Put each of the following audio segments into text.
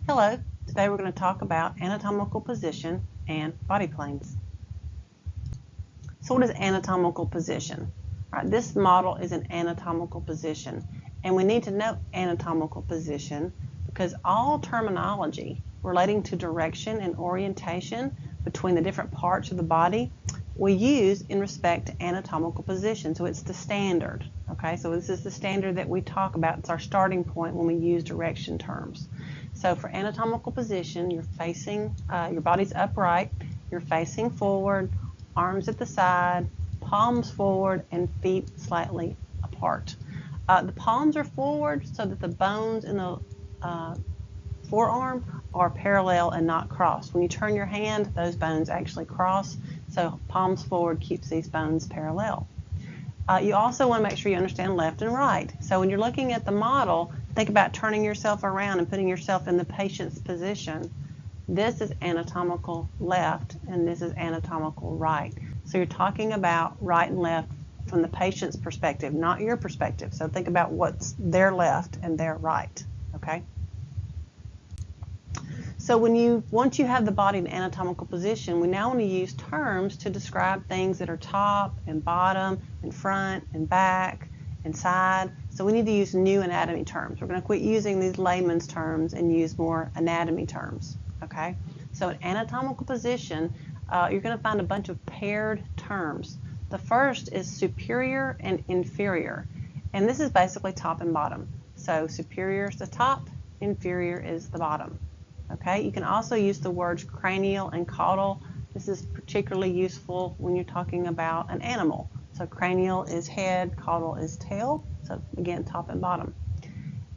Hello, today we're going to talk about anatomical position and body planes. So what is anatomical position? All right, this model is an anatomical position, and we need to know anatomical position because all terminology relating to direction and orientation between the different parts of the body we use in respect to anatomical position. So it's the standard, okay? So this is the standard that we talk about. It's our starting point when we use direction terms. So for anatomical position, you're facing, your body's upright, you're facing forward, arms at the side, palms forward, and feet slightly apart. The palms are forward so that the bones in the forearm are parallel and not crossed. When you turn your hand, those bones actually cross, so palms forward keeps these bones parallel. You also want to make sure you understand left and right. So when you're looking at the model, think about turning yourself around and putting yourself in the patient's position. This is anatomical left and this is anatomical right. So you're talking about right and left from the patient's perspective, not your perspective. So think about what's their left and their right, okay? So once you have the body in anatomical position, we now want to use terms to describe things that are top and bottom and front and back and side. So we need to use new anatomy terms. We're going to quit using these layman's terms and use more anatomy terms, okay? So in anatomical position, you're going to find a bunch of paired terms. The first is superior and inferior, and this is basically top and bottom. So superior is the top, inferior is the bottom. Okay, you can also use the words cranial and caudal. This is particularly useful when you're talking about an animal. So cranial is head, caudal is tail. So again, top and bottom.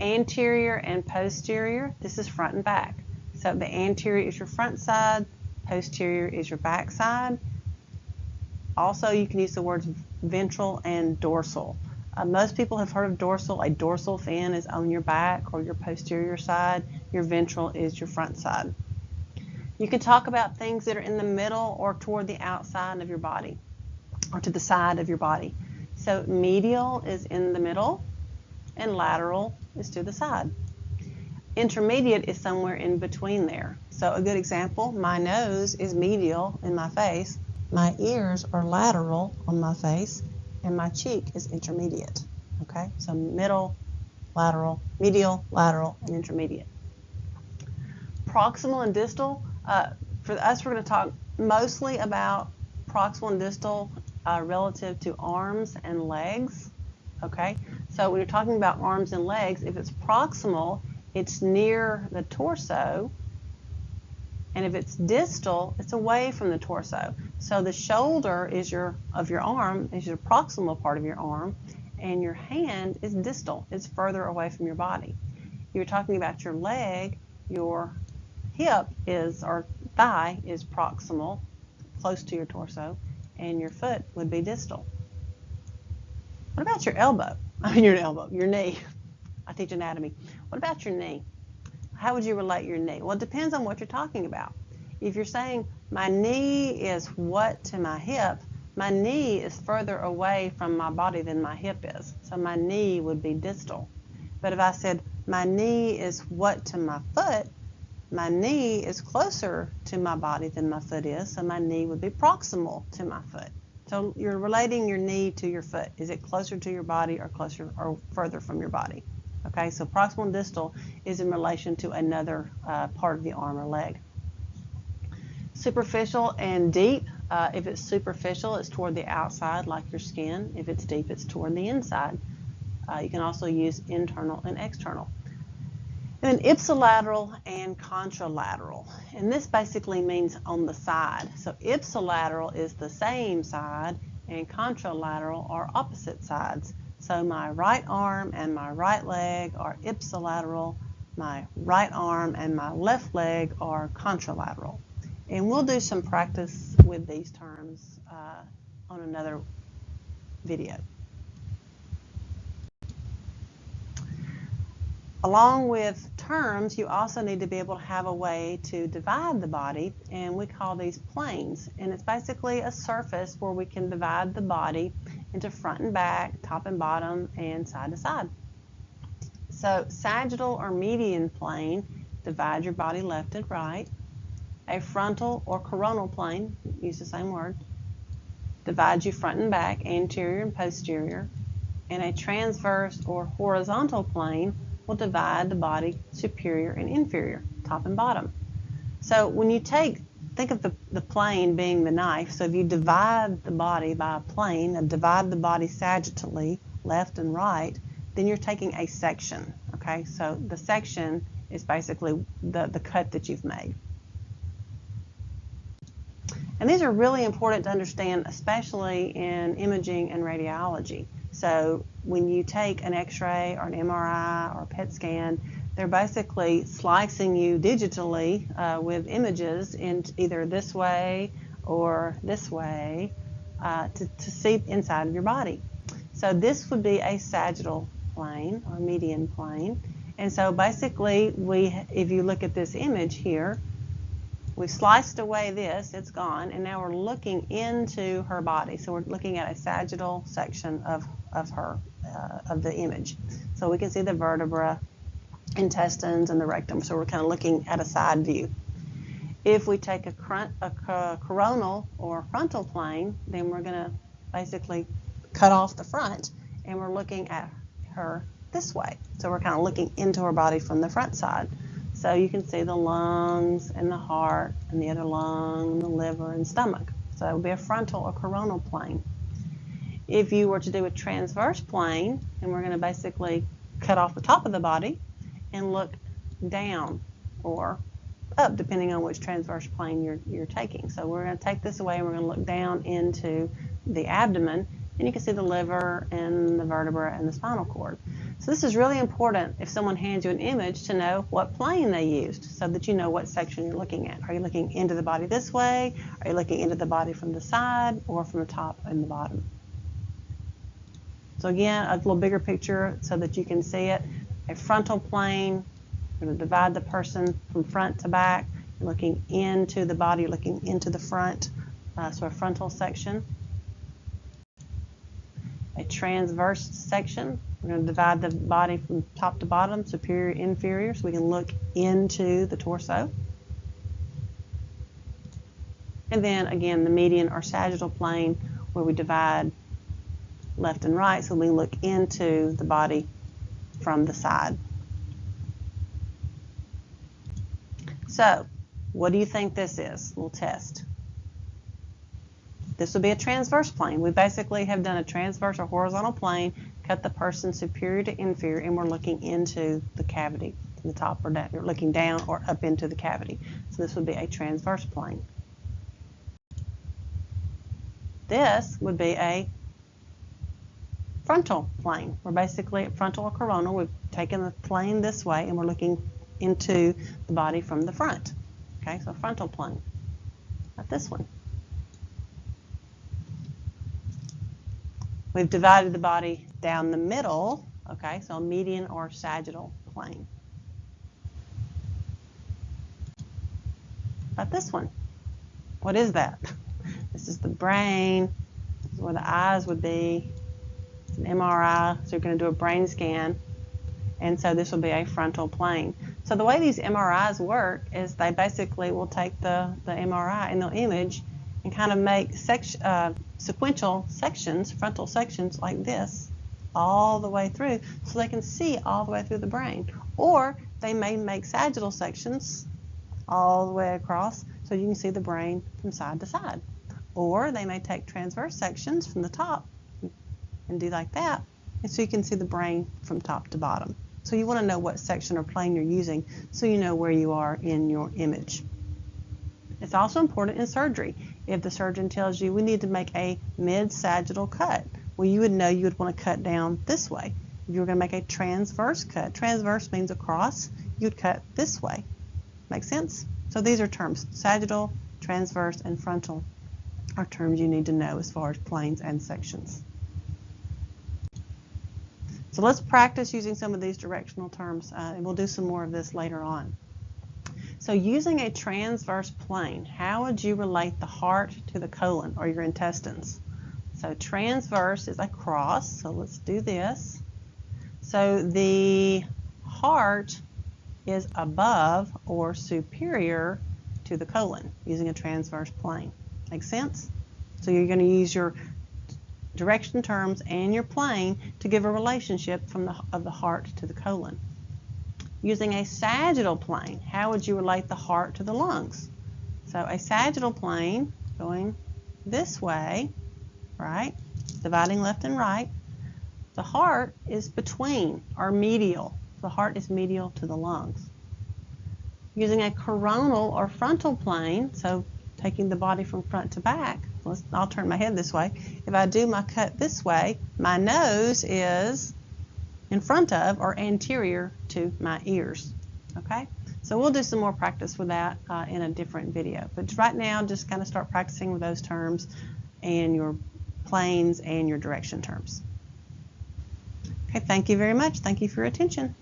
Anterior and posterior, this is front and back. So the anterior is your front side, posterior is your back side. Also, you can use the words ventral and dorsal. Most people have heard of dorsal. A dorsal fin is on your back or your posterior side. Your ventral is your front side. You can talk about things that are in the middle or toward the outside of your body or to the side of your body. So medial is in the middle and lateral is to the side. Intermediate is somewhere in between there. So a good example, my nose is medial in my face. My ears are lateral on my face. And my cheek is intermediate, okay? So middle, lateral, medial, lateral, and intermediate. Proximal and distal, for us we're going to talk mostly about proximal and distal relative to arms and legs, okay? So when you're talking about arms and legs, if it's proximal, it's near the torso, and if it's distal, it's away from the torso. So the shoulder is of your arm is your proximal part of your arm, and your hand is distal. It's further away from your body. You're talking about your leg, your hip or thigh is proximal, close to your torso, and your foot would be distal. What about your elbow? Your knee. I teach anatomy. What about your knee? How would you relate your knee? Well, it depends on what you're talking about. If you're saying my knee is what to my hip, my knee is further away from my body than my hip is. So my knee would be distal. But if I said my knee is what to my foot, my knee is closer to my body than my foot is, so my knee would be proximal to my foot. So you're relating your knee to your foot. Is it closer to your body or closer or further from your body? Okay, so proximal and distal is in relation to another part of the arm or leg. Superficial and deep. If it's superficial, it's toward the outside, like your skin. If it's deep, it's toward the inside. You can also use internal and external. And then ipsilateral and contralateral. And this basically means on the side. So ipsilateral is the same side, and contralateral are opposite sides. So my right arm and my right leg are ipsilateral. My right arm and my left leg are contralateral. And we'll do some practice with these terms on another video. Along with terms, you also need to be able to have a way to divide the body, and we call these planes. And it's basically a surface where we can divide the body into front and back, top and bottom, and side to side. So sagittal or median plane divide your body left and right. A frontal or coronal plane, use the same word, divides you front and back, anterior and posterior. And a transverse or horizontal plane will divide the body superior and inferior, top and bottom. So when you think of the plane being the knife, so if you divide the body by a plane and divide the body sagittally, left and right, then you're taking a section, okay? So the section is basically the cut that you've made. And these are really important to understand, especially in imaging and radiology. So when you take an x-ray or an MRI or a PET scan, they're basically slicing you digitally with images in either this way or this way to see inside of your body. So this would be a sagittal plane or median plane. And so basically, if you look at this image here, we've sliced away this, it's gone, and now we're looking into her body. So we're looking at a sagittal section of her, of the image. So we can see the vertebra, intestines, and the rectum. So we're kind of looking at a side view. If we take a coronal or frontal plane, then we're going to basically cut off the front, and we're looking at her this way. So we're kind of looking into her body from the front side. So you can see the lungs and the heart and the other lung, the liver and stomach. So it would be a frontal or coronal plane. If you were to do a transverse plane, and we're going to basically cut off the top of the body and look down or up, depending on which transverse plane you're taking. So we're going to take this away and we're going to look down into the abdomen, and you can see the liver and the vertebra and the spinal cord. So this is really important if someone hands you an image to know what plane they used, so that you know what section you're looking at. Are you looking into the body this way? Are you looking into the body from the side or from the top and the bottom? So again, a little bigger picture so that you can see it. A frontal plane, we're going to divide the person from front to back. You're looking into the body, looking into the front, so a frontal section. A transverse section, we're going to divide the body from top to bottom, superior, inferior, so we can look into the torso. And then again, the median or sagittal plane, where we divide left and right, so we look into the body from the side. So, what do you think this is? A little test. This would be a transverse plane. We basically have done a transverse or horizontal plane, cut the person superior to inferior, and we're looking into the cavity, from the top or down. You're looking down or up into the cavity. So this would be a transverse plane. This would be a frontal plane. We're basically at frontal or coronal. We've taken the plane this way, and we're looking into the body from the front. Okay, so frontal plane, not this one. We've divided the body down the middle, okay, so median or sagittal plane. About this one. What is that? This is the brain. This is where the eyes would be. It's an MRI, so you're going to do a brain scan. And so this will be a frontal plane. So the way these MRIs work is they basically will take the MRI and they'll image and kind of make sequential sections, frontal sections like this, all the way through, so they can see all the way through the brain. Or they may make sagittal sections all the way across, so you can see the brain from side to side. Or they may take transverse sections from the top and do like that, and so you can see the brain from top to bottom. So you want to know what section or plane you're using so you know where you are in your image. It's also important in surgery. If the surgeon tells you we need to make a mid-sagittal cut, well, you would know you would want to cut down this way. If you were going to make a transverse cut, transverse means across, you'd cut this way. Make sense? So these are terms. Sagittal, transverse, and frontal are terms you need to know as far as planes and sections. So let's practice using some of these directional terms, and we'll do some more of this later on. So using a transverse plane, how would you relate the heart to the colon or your intestines? So transverse is across, so let's do this. So the heart is above or superior to the colon using a transverse plane. Make sense? So you're going to use your direction terms and your plane to give a relationship of the heart to the colon. Using a sagittal plane, how would you relate the heart to the lungs? So a sagittal plane going this way, right, dividing left and right. The heart is between, or medial. The heart is medial to the lungs. Using a coronal or frontal plane, so taking the body from front to back, I'll turn my head this way. If I do my cut this way, my nose is in front of or anterior to my ears. Okay? So we'll do some more practice with that in a different video. But right now, just kind of start practicing with those terms and your planes and your direction terms. Okay, thank you very much. Thank you for your attention.